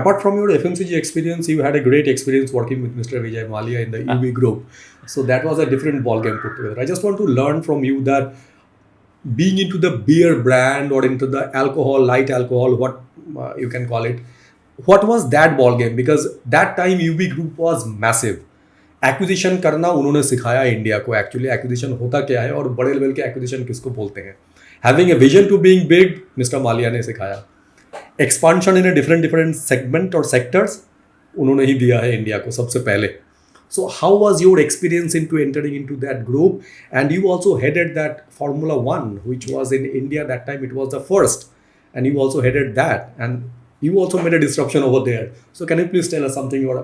apart from your FMCG experience, you had a great experience working with Mr. Vijay Mallya in the UB group. So that was a different ballgame put together. I just want to learn from you that being into the beer brand or into the alcohol, light alcohol, what you can call it, what was that ball game? Because that time UB group was massive. Acquisition करना उन्होंने सिखाया India को. Actually acquisition होता क्या है और बड़े level के एक्विजिशन किसको बोलते हैं. Having a vision to being big, mister Mallya ने सिखाया. एक्सपांशन इन डिफरेंट सेगमेंट और सेक्टर्स उन्होंने ही दिया है इंडिया को सबसे पहले. So how was your experience into entering into that group? And you also headed that Formula One, which was in India that time. It was the first, and you also headed that, and you also made a disruption over there. So can you please tell us something your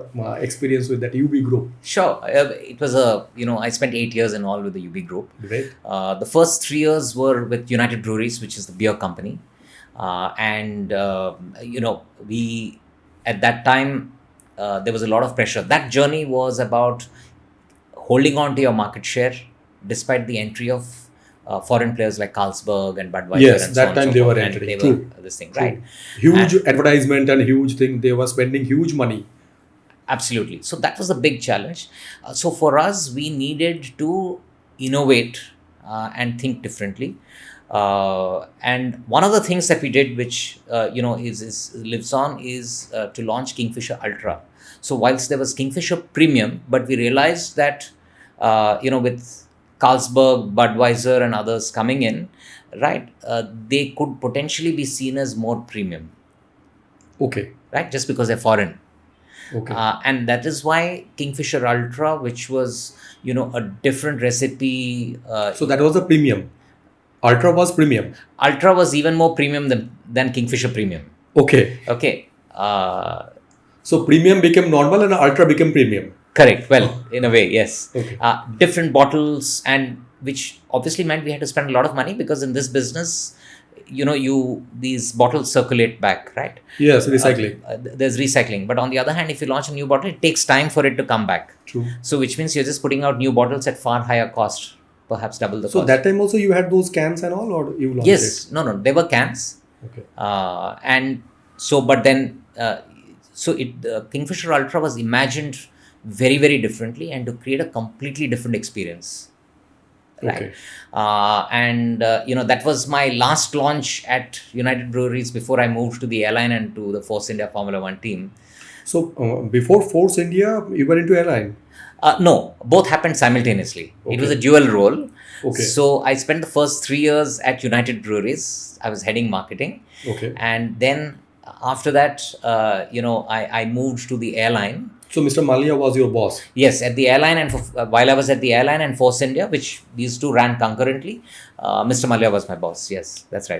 experience with that UB group? Sure. It was I spent 8 years in all with the UB group. Great. The first 3 years were with United Breweries, which is the beer company. We, at that time, there was a lot of pressure. That journey was about holding on to your market share despite the entry of foreign players like Carlsberg and Budweiser. Yes, and that so on time and they so were forth. entering. And they True. were this thing, True. right? Huge advertisement and huge thing. They were spending huge money. Absolutely. So that was a big challenge. So for us, we needed to innovate and think differently. And one of the things that we did, which lives on, is to launch Kingfisher Ultra. So whilst there was Kingfisher Premium, but we realized that with Carlsberg, Budweiser, and others coming in, right, they could potentially be seen as more premium. Okay. Right, just because they're foreign. Okay. And that is why Kingfisher Ultra, which was a different recipe. So that was a premium. Ultra was premium. Ultra was even more premium than Kingfisher Premium. Okay. Okay. So premium became normal and ultra became premium. Correct. Well, in a way, yes. Okay. Different bottles, and which obviously meant we had to spend a lot of money, because in this business, these bottles circulate back, right? Yes, recycling. There's recycling. But on the other hand, if you launch a new bottle, it takes time for it to come back. True. So which means you're just putting out new bottles at far higher cost, perhaps double the cost. So that time also you had those cans and all, or you launched it? Yes. No, they were cans. Okay. And so, but then, the Kingfisher Ultra was imagined very, very differently, and to create a completely different experience. Right. Okay. That was my last launch at United Breweries before I moved to the airline and to the Force India Formula One team. So before Force India, you were into airline? No, both happened simultaneously. Okay. It was a dual role. Okay. So I spent the first 3 years at United Breweries. I was heading marketing. Okay. And then after that, I moved to the airline. So Mr. Mallya was your boss? Yes, at the airline, and while I was at the airline and Force India, which these two ran concurrently, Mr. Mallya was my boss. Yes, that's right.